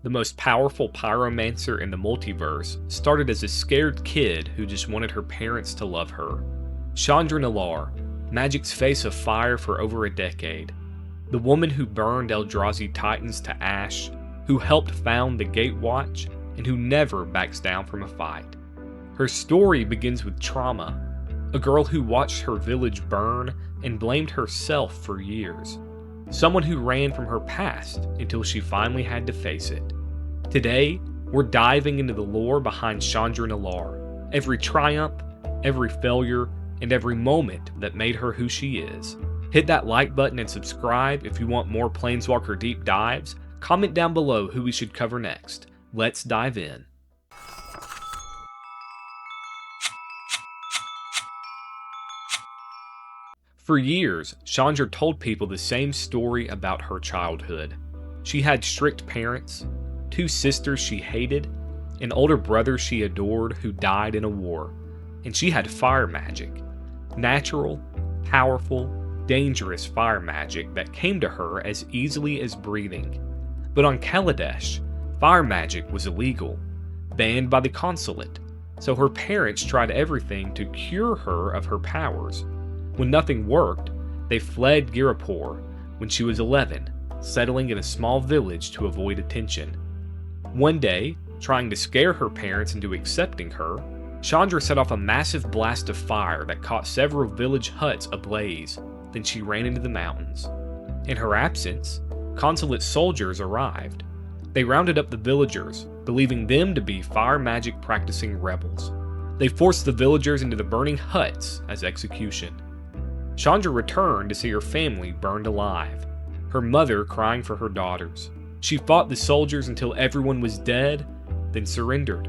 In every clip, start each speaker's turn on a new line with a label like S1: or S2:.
S1: The most powerful pyromancer in the multiverse started as a scared kid who just wanted her parents to love her. Chandra Nalaar, magic's face of fire for over a decade. The woman who burned Eldrazi titans to ash, who helped found the Gatewatch, and who never backs down from a fight. Her story begins with trauma, a girl who watched her village burn and blamed herself for years. Someone who ran from her past until she finally had to face it. Today, we're diving into the lore behind Chandra Nalaar, every triumph, every failure, and every moment that made her who she is. Hit that like button and subscribe if you want more Planeswalker deep dives. Comment down below who we should cover next. Let's dive in. For years, Chandra told people the same story about her childhood. She had strict parents, 2 sisters she hated, an older brother she adored who died in a war, and she had fire magic. Natural, powerful, dangerous fire magic that came to her as easily as breathing. But on Kaladesh, fire magic was illegal, banned by the consulate, so her parents tried everything to cure her of her powers. When nothing worked, they fled Gatewatch when she was 11, settling in a small village to avoid attention. One day, trying to scare her parents into accepting her, Chandra set off a massive blast of fire that caught several village huts ablaze. Then she ran into the mountains. In her absence, consulate soldiers arrived. They rounded up the villagers, believing them to be fire magic practicing rebels. They forced the villagers into the burning huts as execution. Chandra returned to see her family burned alive, her mother crying for her daughters. She fought the soldiers until everyone was dead, then surrendered.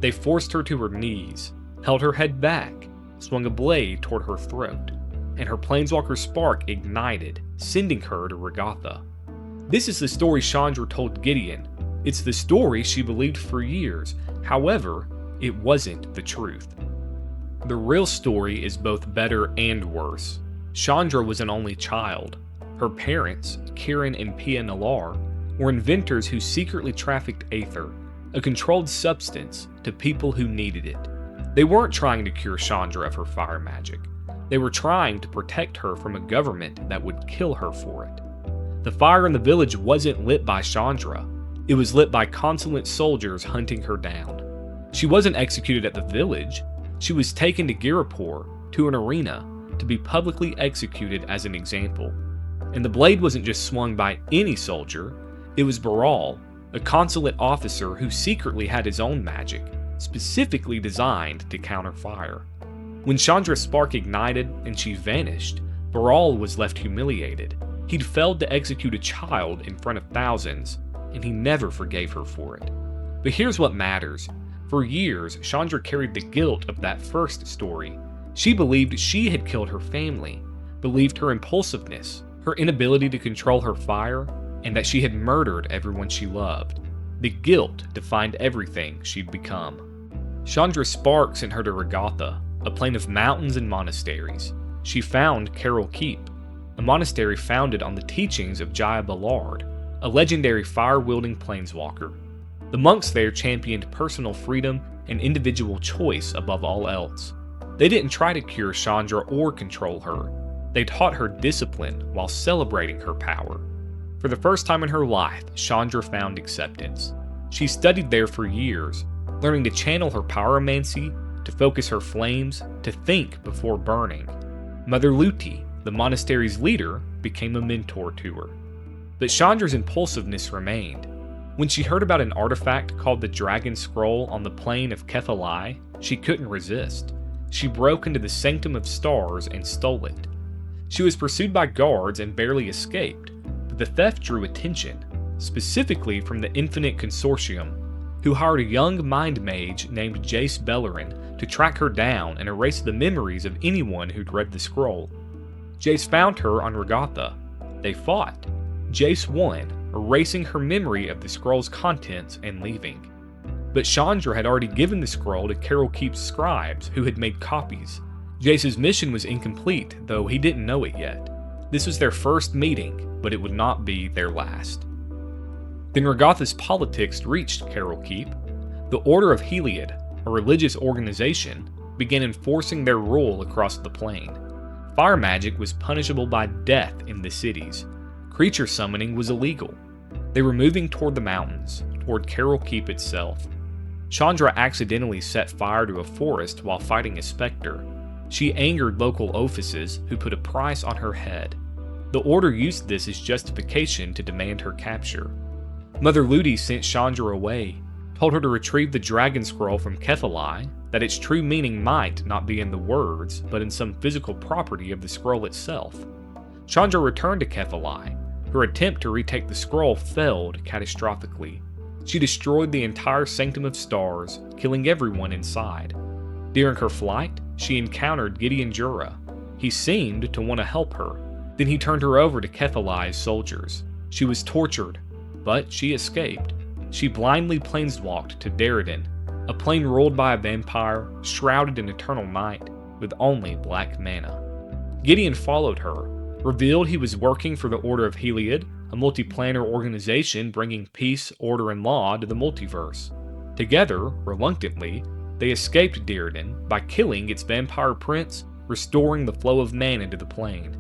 S1: They forced her to her knees, held her head back, swung a blade toward her throat, and her planeswalker spark ignited, sending her to Regatha. This is the story Chandra told Gideon. It's the story she believed for years. However, it wasn't the truth. The real story is both better and worse. Chandra was an only child. Her parents, Kieran and Pia Nalaar, were inventors who secretly trafficked Aether, a controlled substance, to people who needed it. They weren't trying to cure Chandra of her fire magic. They were trying to protect her from a government that would kill her for it. The fire in the village wasn't lit by Chandra. It was lit by consulate soldiers hunting her down. She wasn't executed at the village. She was taken to Gatewatch, to an arena, to be publicly executed as an example. And the blade wasn't just swung by any soldier. It was Bolas, a consulate officer who secretly had his own magic, specifically designed to counter fire. When Chandra's spark ignited and she vanished, Bolas was left humiliated. He'd failed to execute a child in front of thousands, and he never forgave her for it. But here's what matters. For years, Chandra carried the guilt of that first story. She believed she had killed her family, believed her impulsiveness, her inability to control her fire, and that she had murdered everyone she loved. The guilt defined everything she'd become. Chandra's spark sent her to Regatha, a plain of mountains and monasteries. She found Carol Keep, a monastery founded on the teachings of Jaya Ballard, a legendary fire-wielding planeswalker. The monks there championed personal freedom and individual choice above all else. They didn't try to cure Chandra or control her. They taught her discipline while celebrating her power. For the first time in her life, Chandra found acceptance. She studied there for years, learning to channel her pyromancy, to focus her flames, to think before burning. Mother Luti, the monastery's leader, became a mentor to her. But Chandra's impulsiveness remained. When she heard about an artifact called the Dragon Scroll on the plain of Kethalai, she couldn't resist. She broke into the Sanctum of Stars and stole it. She was pursued by guards and barely escaped, but the theft drew attention, specifically from the Infinite Consortium, who hired a young mind mage named Jace Bellerin to track her down and erase the memories of anyone who'd read the scroll. Jace found her on Regatha. They fought. Jace won, erasing her memory of the scroll's contents and leaving. But Chandra had already given the scroll to Carol Keep's scribes, who had made copies. Jace's mission was incomplete, though he didn't know it yet. This was their first meeting, but it would not be their last. Then Regatha's politics reached Carol Keep. The Order of Heliod, a religious organization, began enforcing their rule across the plane. Fire magic was punishable by death in the cities. Creature summoning was illegal. They were moving toward the mountains, toward Carol Keep itself. Chandra accidentally set fire to a forest while fighting a specter. She angered local offices who put a price on her head. The Order used this as justification to demand her capture. Mother Ludi sent Chandra away, told her to retrieve the dragon scroll from Kethalai, that its true meaning might not be in the words, but in some physical property of the scroll itself. Chandra returned to Kethalai. Her attempt to retake the scroll failed catastrophically. She destroyed the entire Sanctum of Stars, killing everyone inside. During her flight, she encountered Gideon Jura. He seemed to want to help her. Then he turned her over to Kethalai's soldiers. She was tortured, but she escaped. She blindly planeswalked to Derridin, a plane ruled by a vampire, shrouded in eternal night, with only black mana. Gideon followed her, revealed he was working for the Order of Heliod, a multi-planar organization bringing peace, order, and law to the multiverse. Together, reluctantly, they escaped Derridin by killing its vampire prince, restoring the flow of mana to the plane.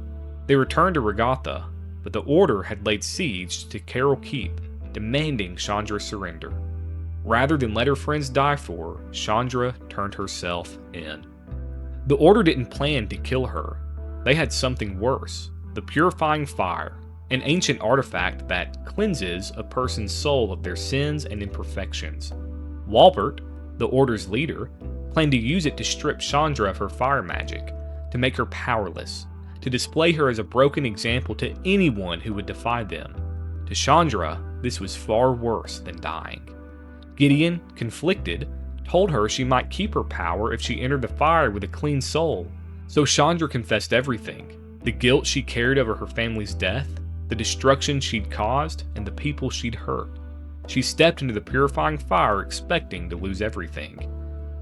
S1: They returned to Regatha, but the Order had laid siege to Carol Keep, demanding Chandra's surrender. Rather than let her friends die for her, Chandra turned herself in. The Order didn't plan to kill her. They had something worse, the Purifying Fire, an ancient artifact that cleanses a person's soul of their sins and imperfections. Walbert, the Order's leader, planned to use it to strip Chandra of her fire magic, to make her powerless, to display her as a broken example to anyone who would defy them. To Chandra, this was far worse than dying. Gideon, conflicted, told her she might keep her power if she entered the fire with a clean soul. So Chandra confessed everything, the guilt she carried over her family's death, the destruction she'd caused, and the people she'd hurt. She stepped into the purifying fire expecting to lose everything.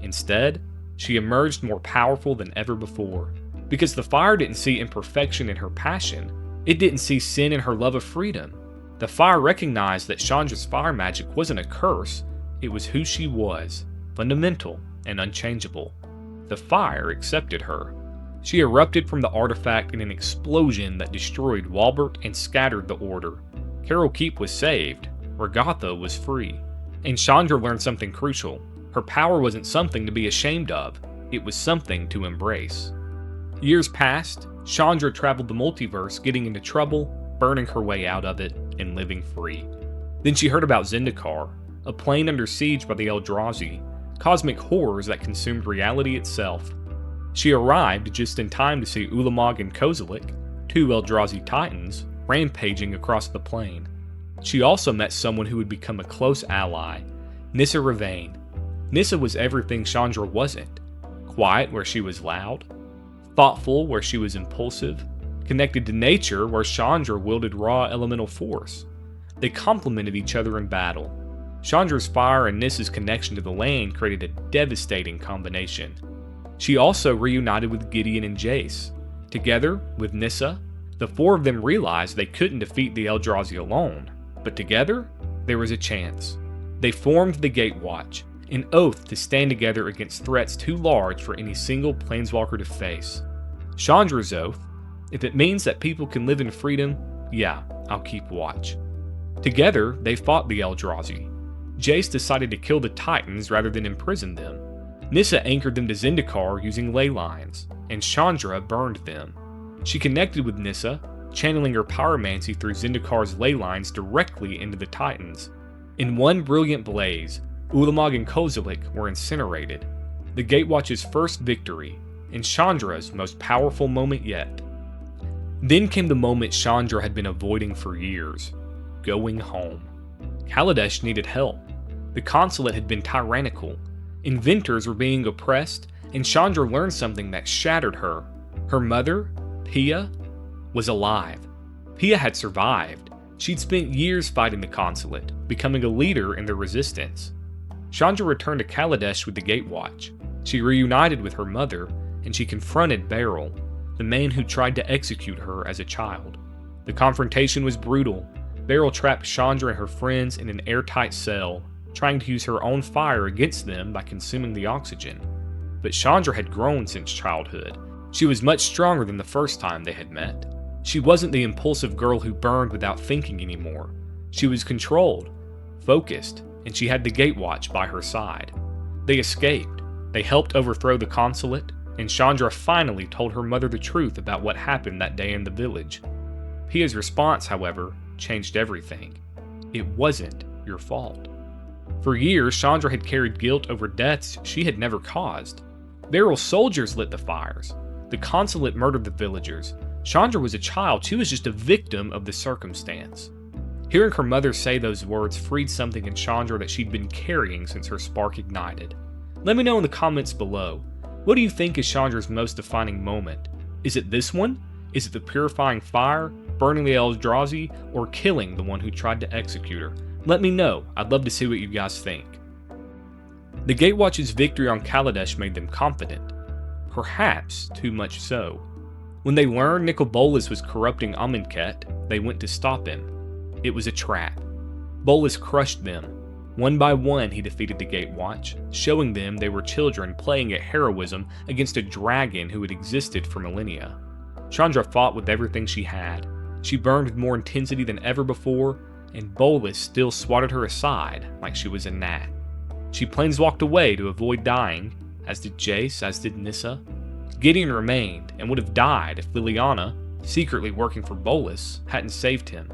S1: Instead, she emerged more powerful than ever before. Because the fire didn't see imperfection in her passion, it didn't see sin in her love of freedom. The fire recognized that Chandra's fire magic wasn't a curse, it was who she was, fundamental and unchangeable. The fire accepted her. She erupted from the artifact in an explosion that destroyed Walbert and scattered the Order. Carol Keep was saved, Regatha was free. And Chandra learned something crucial. Her power wasn't something to be ashamed of, it was something to embrace. Years passed, Chandra traveled the multiverse, getting into trouble, burning her way out of it, and living free. Then she heard about Zendikar, a plane under siege by the Eldrazi, cosmic horrors that consumed reality itself. She arrived just in time to see Ulamog and Kozilek, two Eldrazi titans, rampaging across the plane. She also met someone who would become a close ally, Nissa Ravain. Nissa was everything Chandra wasn't. Quiet where she was loud, thoughtful where she was impulsive, connected to nature where Chandra wielded raw elemental force. They complemented each other in battle. Chandra's fire and Nissa's connection to the land created a devastating combination. She also reunited with Gideon and Jace. Together, with Nissa, the four of them realized they couldn't defeat the Eldrazi alone, but together, there was a chance. They formed the Gatewatch, an oath to stand together against threats too large for any single planeswalker to face. Chandra's oath: if it means that people can live in freedom, yeah, I'll keep watch. Together, they fought the Eldrazi. Jace decided to kill the Titans rather than imprison them. Nissa anchored them to Zendikar using ley lines, and Chandra burned them. She connected with Nissa, channeling her pyromancy through Zendikar's ley lines directly into the Titans. In one brilliant blaze, Ulamog and Kozilek were incinerated. The Gatewatch's first victory, and Chandra's most powerful moment yet. Then came the moment Chandra had been avoiding for years: going home. Kaladesh needed help. The consulate had been tyrannical. Inventors were being oppressed, and Chandra learned something that shattered her. Her mother, Pia, was alive. Pia had survived. She'd spent years fighting the consulate, becoming a leader in the resistance. Chandra returned to Kaladesh with the Gatewatch. She reunited with her mother, and she confronted Beryl, the man who tried to execute her as a child. The confrontation was brutal, Beryl trapped Chandra and her friends in an airtight cell, trying to use her own fire against them by consuming the oxygen. But Chandra had grown since childhood. She was much stronger than the first time they had met. She wasn't the impulsive girl who burned without thinking anymore. She was controlled, focused, and she had the Gatewatch by her side. They escaped. They helped overthrow the consulate, and Chandra finally told her mother the truth about what happened that day in the village. Pia's response, however, changed everything. It wasn't your fault. For years, Chandra had carried guilt over deaths she had never caused. Beryl's soldiers lit the fires. The consulate murdered the villagers. Chandra was a child. She was just a victim of the circumstance. Hearing her mother say those words freed something in Chandra that she'd been carrying since her spark ignited. Let me know in the comments below. What do you think is Chandra's most defining moment? Is it this one? Is it the Purifying Fire, burning the Eldrazi, or killing the one who tried to execute her? Let me know. I'd love to see what you guys think. The Gatewatch's victory on Kaladesh made them confident. Perhaps too much so. When they learned Bolas was corrupting Amonkhet, they went to stop him. It was a trap. Bolas crushed them. One by one he defeated the Gatewatch, showing them they were children playing at heroism against a dragon who had existed for millennia. Chandra fought with everything she had. She burned with more intensity than ever before, and Bolas still swatted her aside like she was a gnat. She planeswalked away to avoid dying, as did Jace, as did Nissa. Gideon remained, and would have died if Liliana, secretly working for Bolas, hadn't saved him.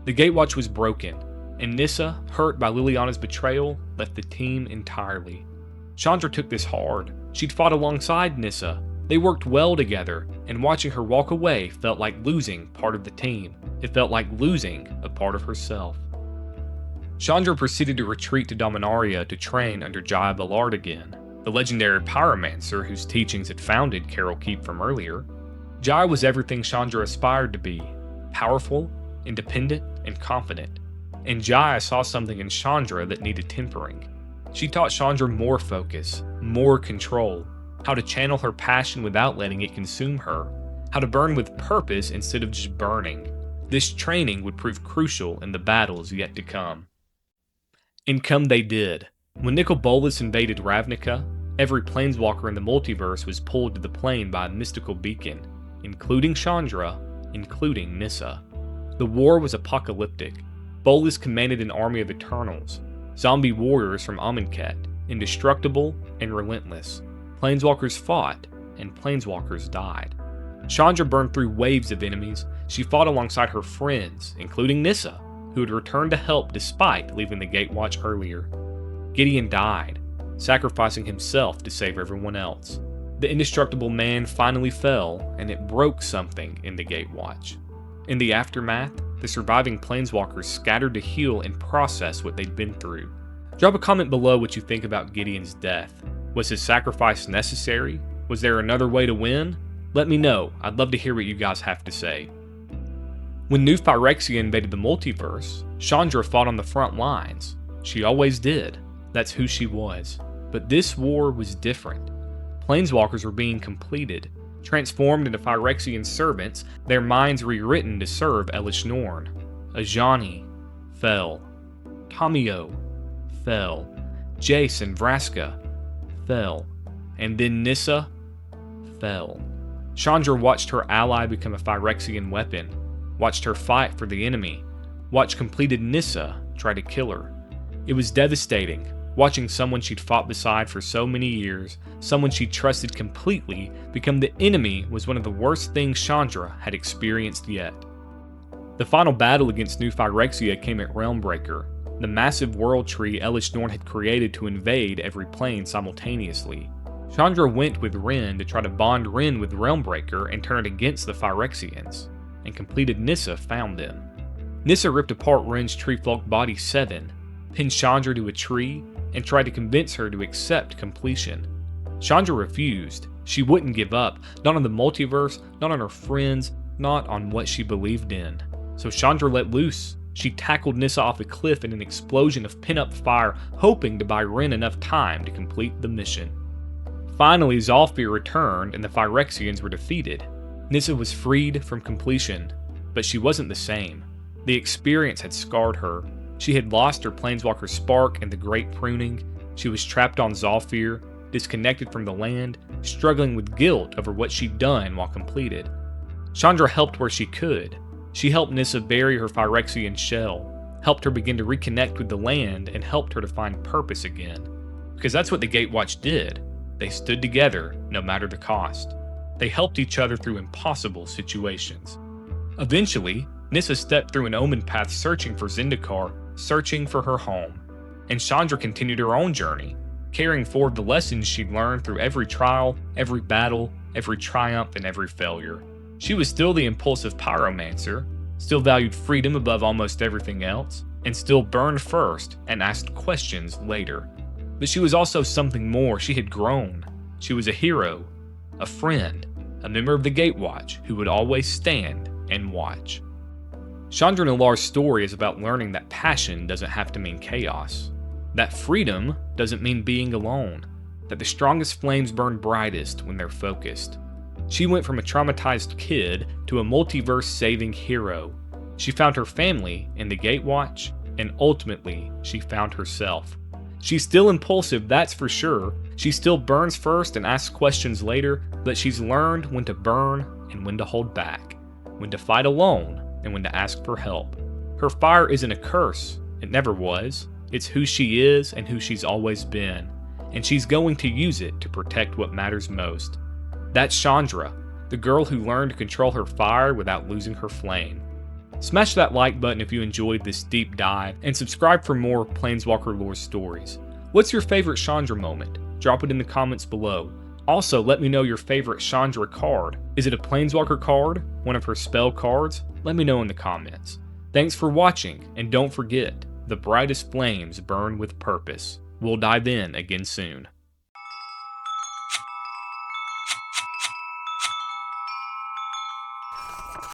S1: The Gatewatch was broken, and Nissa, hurt by Liliana's betrayal, left the team entirely. Chandra took this hard. She'd fought alongside Nissa. They worked well together, and watching her walk away felt like losing part of the team. It felt like losing a part of herself. Chandra proceeded to retreat to Dominaria to train under Jaya Ballard again, the legendary pyromancer whose teachings had founded Carol Keep from earlier. Jaya was everything Chandra aspired to be: powerful, independent, and confident. And Jaya saw something in Chandra that needed tempering. She taught Chandra more focus, more control, how to channel her passion without letting it consume her, how to burn with purpose instead of just burning. This training would prove crucial in the battles yet to come. And come they did. When Bolas invaded Ravnica, every planeswalker in the multiverse was pulled to the plane by a mystical beacon, including Chandra, including Nissa. The war was apocalyptic. Bolas commanded an army of Eternals, zombie warriors from Amonkhet, indestructible and relentless. Planeswalkers fought, and planeswalkers died. Chandra burned through waves of enemies. She fought alongside her friends, including Nissa, who had returned to help despite leaving the Gatewatch earlier. Gideon died, sacrificing himself to save everyone else. The indestructible man finally fell, and it broke something in the Gatewatch. In the aftermath, the surviving planeswalkers scattered to heal and process what they'd been through. Drop a comment below what you think about Gideon's death. Was his sacrifice necessary? Was there another way to win? Let me know. I'd love to hear what you guys have to say. When new Phyrexia invaded the multiverse, Chandra fought on the front lines. She always did. That's who she was. But this war was different. Planeswalkers were being completed, transformed into Phyrexian servants, their minds rewritten to serve Elesh Norn. Ajani fell. Tamiyo fell. Jace and Vraska fell. And then Nissa fell. Chandra watched her ally become a Phyrexian weapon, watched her fight for the enemy, watched completed Nissa try to kill her. It was devastating, watching someone she'd fought beside for so many years, someone she trusted completely, become the enemy was one of the worst things Chandra had experienced yet. The final battle against New Phyrexia came at Realmbreaker, the massive world tree Elesh Norn had created to invade every plane simultaneously. Chandra went with Ren to try to bond Ren with Realmbreaker and turn it against the Phyrexians, and completed Nissa found them. Nissa ripped apart Ren's tree-folk body 7, pinned Chandra to a tree, and tried to convince her to accept completion. Chandra refused. She wouldn't give up, not on the multiverse, not on her friends, not on what she believed in. So Chandra let loose. She tackled Nissa off a cliff in an explosion of pin-up fire, hoping to buy Ren enough time to complete the mission. Finally, Zalfir returned and the Phyrexians were defeated. Nissa was freed from completion, but she wasn't the same. The experience had scarred her. She had lost her planeswalker spark in the Great Pruning. She was trapped on Zhalfir, disconnected from the land, struggling with guilt over what she'd done while completed. Chandra helped where she could. She helped Nissa bury her Phyrexian shell, helped her begin to reconnect with the land, and helped her to find purpose again. Because that's what the Gatewatch did. They stood together, no matter the cost. They helped each other through impossible situations. Eventually, Nissa stepped through an omen path searching for Zendikar, searching for her home. And Chandra continued her own journey, carrying forward the lessons she'd learned through every trial, every battle, every triumph, and every failure. She was still the impulsive pyromancer, still valued freedom above almost everything else, and still burned first and asked questions later. But she was also something more. She had grown. She was a hero, a friend, a member of the Gatewatch who would always stand and watch. Chandra Nalaar's story is about learning that passion doesn't have to mean chaos, that freedom doesn't mean being alone, that the strongest flames burn brightest when they're focused. She went from a traumatized kid to a multiverse-saving hero. She found her family in the Gatewatch, and ultimately, she found herself. She's still impulsive, that's for sure. She still burns first and asks questions later, but she's learned when to burn and when to hold back, when to fight alone and when to ask for help. Her fire isn't a curse. It never was. It's who she is and who she's always been, and she's going to use it to protect what matters most. That's Chandra, the girl who learned to control her fire without losing her flame. Smash that like button if you enjoyed this deep dive, and subscribe for more Planeswalker lore stories. What's your favorite Chandra moment? Drop it in the comments below. Also, let me know your favorite Chandra card. Is it a Planeswalker card? One of her spell cards? Let me know in the comments. Thanks for watching, and don't forget, the brightest flames burn with purpose. We'll dive in again soon.